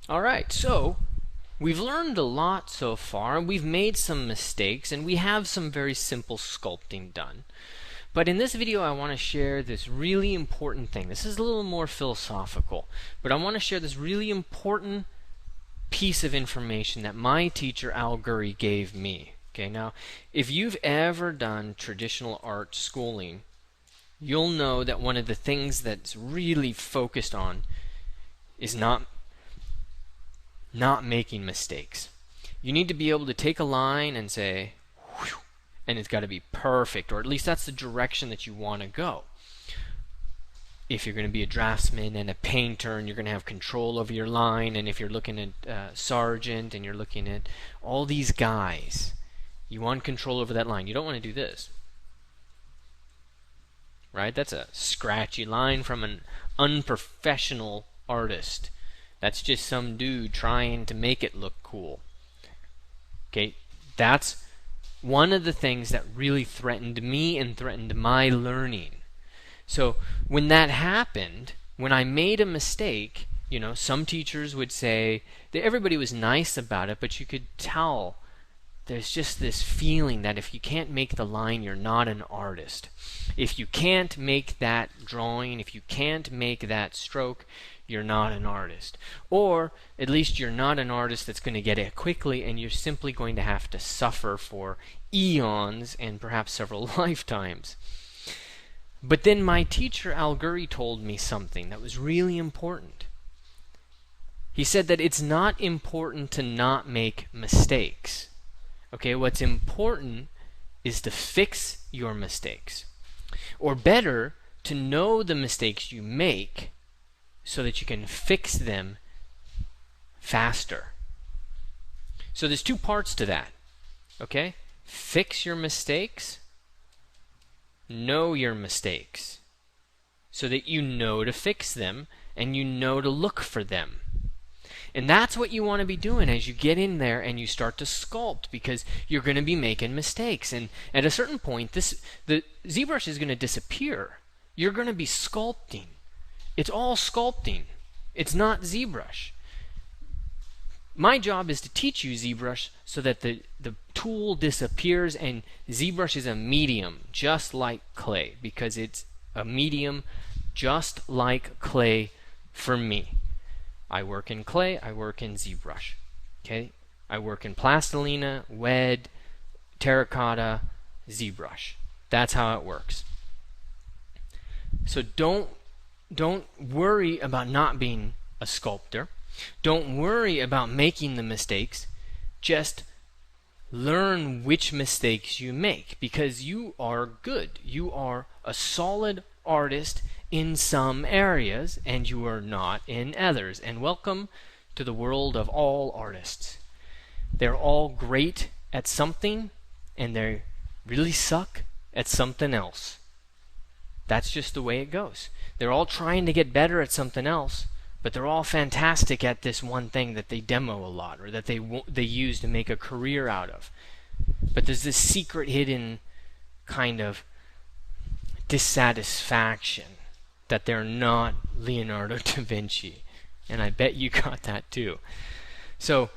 Alright, so we've learned a lot so far, and we've made some mistakes, and we have some very simple sculpting done. But in this video I want to share this really important thing. This is a little more philosophical, but I want to share this really important piece of information that my teacher Al Gurry gave me. Okay, now if you've ever done traditional art schooling, you'll know that one of the things that's really focused on is not making mistakes. You need to be able to take a line and say, whew, and it's got to be perfect, or at least that's the direction that you want to go. If you're going to be a draftsman and a painter and you're going to have control over your line, and if you're looking at Sargent and you're looking at all these guys, you want control over that line. You don't want to do this. Right? That's a scratchy line from an unprofessional artist. That's just some dude trying to make it look cool. Okay, that's one of the things that really threatened me and threatened my learning. So when that happened, when I made a mistake, you know, some teachers would say that everybody was nice about it, but you could tell there's just this feeling that if you can't make the line, you're not an artist. If you can't make that drawing, if you can't make that stroke, you're not an artist. Or at least you're not an artist that's going to get it quickly, and you're simply going to have to suffer for eons and perhaps several lifetimes. But then my teacher Al Gurry told me something that was really important. He said that it's not important to not make mistakes. Okay, what's important is to fix your mistakes. Or better, to know the mistakes you make so that you can fix them faster. So there's two parts to that. Okay? Fix your mistakes. Know your mistakes so that you know to fix them and you know to look for them. And that's what you want to be doing as you get in there and you start to sculpt, because you're going to be making mistakes. And at a certain point, the ZBrush is going to disappear. You're going to be sculpting. It's all sculpting. It's not ZBrush. My job is to teach you ZBrush so that the tool disappears, and ZBrush is a medium just like clay, because it's a medium just like clay for me. I work in clay, I work in ZBrush. Okay? I work in plastilina, wed, terracotta, ZBrush. That's how it works. So don't worry about not being a sculptor. Don't worry about making the mistakes. Just learn which mistakes you make, because you are good. You are a solid artist in some areas, and you are not in others. And welcome to the world of all artists. They're all great at something, and they really suck at something else. That's just the way it goes. They're all trying to get better at something else, but they're all fantastic at this one thing that they demo a lot, or that they use to make a career out of. But there's this secret hidden kind of dissatisfaction that they're not Leonardo da Vinci. And I bet you got that too. So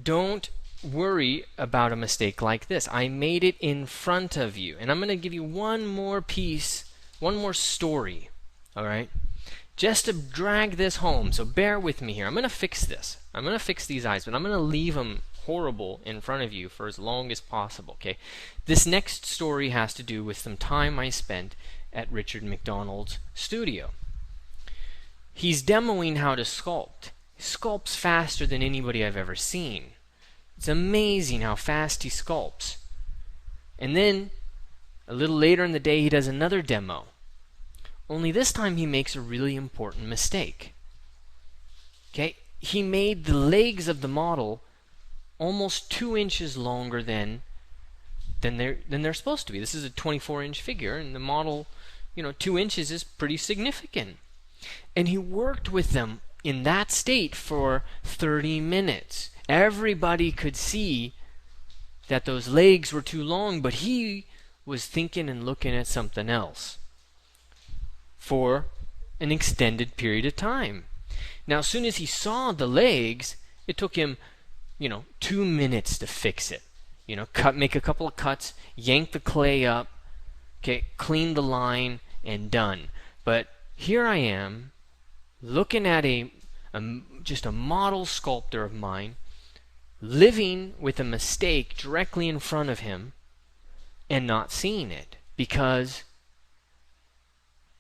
don't worry about a mistake like this. I made it in front of you. And I'm going to give you one more piece, one more story. Alright? Just to drag this home. So bear with me here. I'm going to fix this. I'm going to fix these eyes, but I'm going to leave them horrible in front of you for as long as possible. Okay? This next story has to do with some time I spent at Richard McDonald's studio. He's demoing how to sculpt. He sculpts faster than anybody I've ever seen. It's amazing how fast he sculpts. And then, a little later in the day, he does another demo. Only this time he makes a really important mistake. Okay? He made the legs of the model almost 2 inches longer than they're supposed to be. This is a 24-inch figure, and the model, 2 inches is pretty significant. And he worked with them in that state for 30 minutes. Everybody could see that those legs were too long, but he was thinking and looking at something else for an extended period of time. Now, as soon as he saw the legs, It took him, 2 minutes to fix it. Make a couple of cuts, yank the clay up, okay, clean the line, and done. But here I am, looking at just a model sculptor of mine, living with a mistake directly in front of him, and not seeing it, because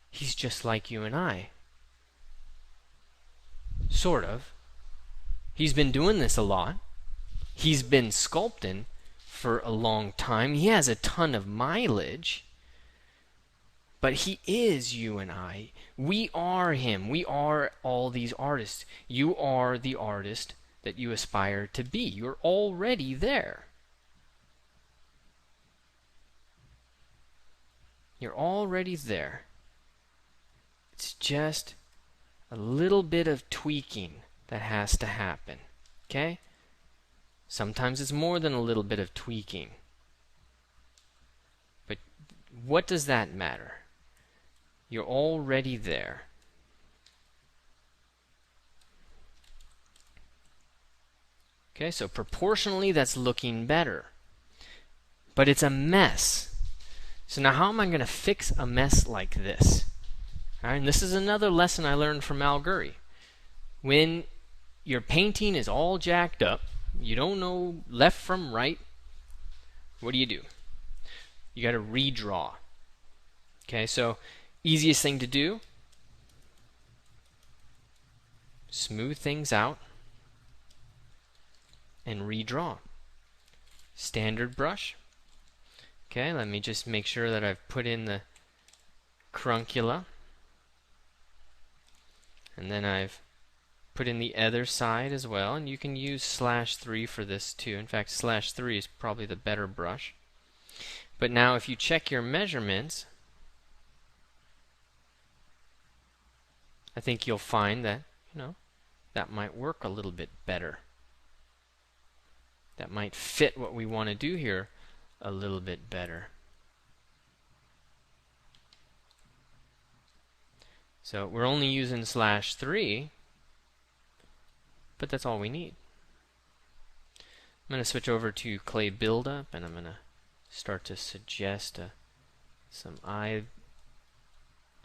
he's just like you and I. Sort of. He's been doing this a lot. He's been sculpting for a long time. He has a ton of mileage. But he is you and I. We are him. We are all these artists. You are the artist that you aspire to be. You're already there. You're already there. It's just a little bit of tweaking that has to happen. Okay? Sometimes it's more than a little bit of tweaking. But what does that matter? You're already there. Okay, so proportionally that's looking better. But it's a mess. So now how am I going to fix a mess like this? All right, and this is another lesson I learned from Al Gurry. When your painting is all jacked up, you don't know left from right, what do? You got to redraw. Okay, so easiest thing to do, smooth things out and redraw. Standard brush. Okay, let me just make sure that I've put in the cruncula. And then I've put in the other side as well, and you can use /3 for this too. In fact, /3 is probably the better brush. But now if you check your measurements, I think you'll find that, that might work a little bit better. That might fit what we want to do here a little bit better. So we're only using /3, but that's all we need. I'm going to switch over to clay buildup, and I'm going to start to suggest some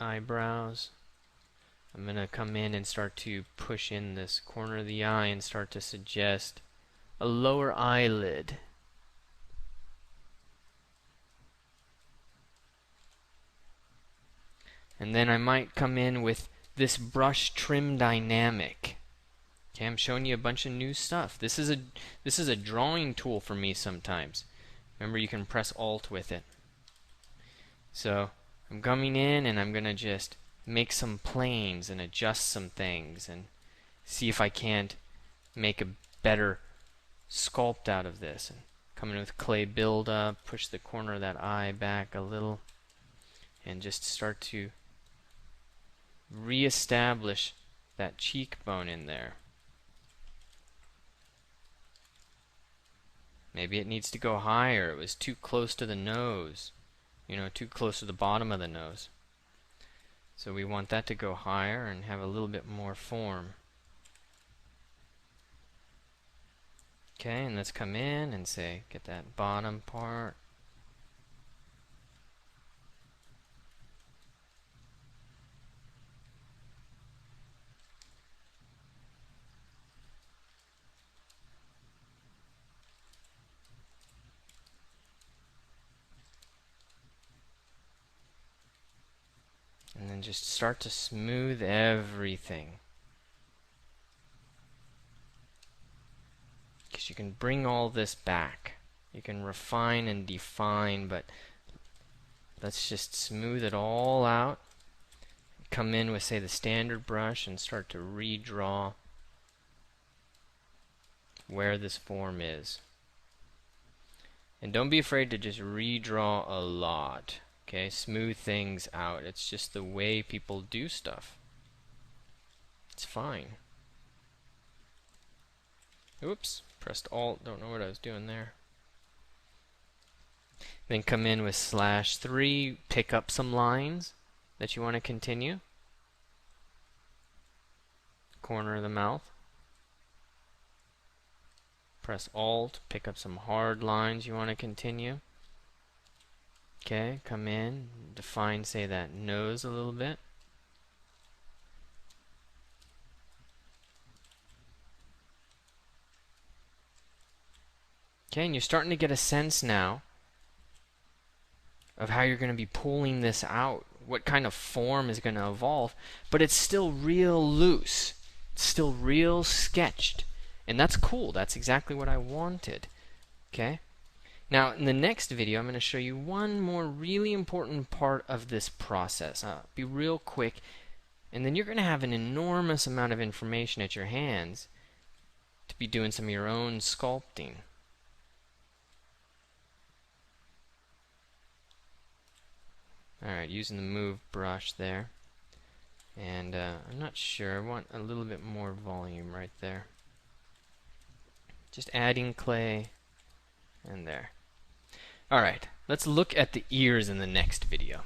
eyebrows. I'm going to come in and start to push in this corner of the eye and start to suggest a lower eyelid. And then I might come in with this brush trim dynamic. Okay, I'm showing you a bunch of new stuff. This is a drawing tool for me sometimes. Remember, you can press Alt with it. So I'm coming in and I'm gonna just make some planes and adjust some things and see if I can't make a better sculpt out of this. And come in with clay buildup, push the corner of that eye back a little, and just start to reestablish that cheekbone in there. Maybe it needs to go higher. It was too close to the nose, too close to the bottom of the nose. So we want that to go higher and have a little bit more form. Okay, and let's come in and say, get that bottom part. And then just start to smooth everything. Because you can bring all this back. You can refine and define, but let's just smooth it all out. Come in with, say, the standard brush and start to redraw where this form is. And don't be afraid to just redraw a lot. Okay, smooth things out. It's just the way people do stuff. It's fine. Oops, pressed Alt, don't know what I was doing there. Then come in with /3, pick up some lines that you want to continue. Corner of the mouth. Press Alt, pick up some hard lines you want to continue. Okay, come in, define, say, that nose a little bit. Okay, and you're starting to get a sense now of how you're going to be pulling this out, what kind of form is going to evolve, but it's still real loose. It's still real sketched. And that's cool. That's exactly what I wanted. Okay? Now, in the next video, I'm going to show you one more really important part of this process. Be real quick, and then you're going to have an enormous amount of information at your hands to be doing some of your own sculpting. Alright, using the move brush there. And I'm not sure, I want a little bit more volume right there. Just adding clay and there. Alright, let's look at the ears in the next video.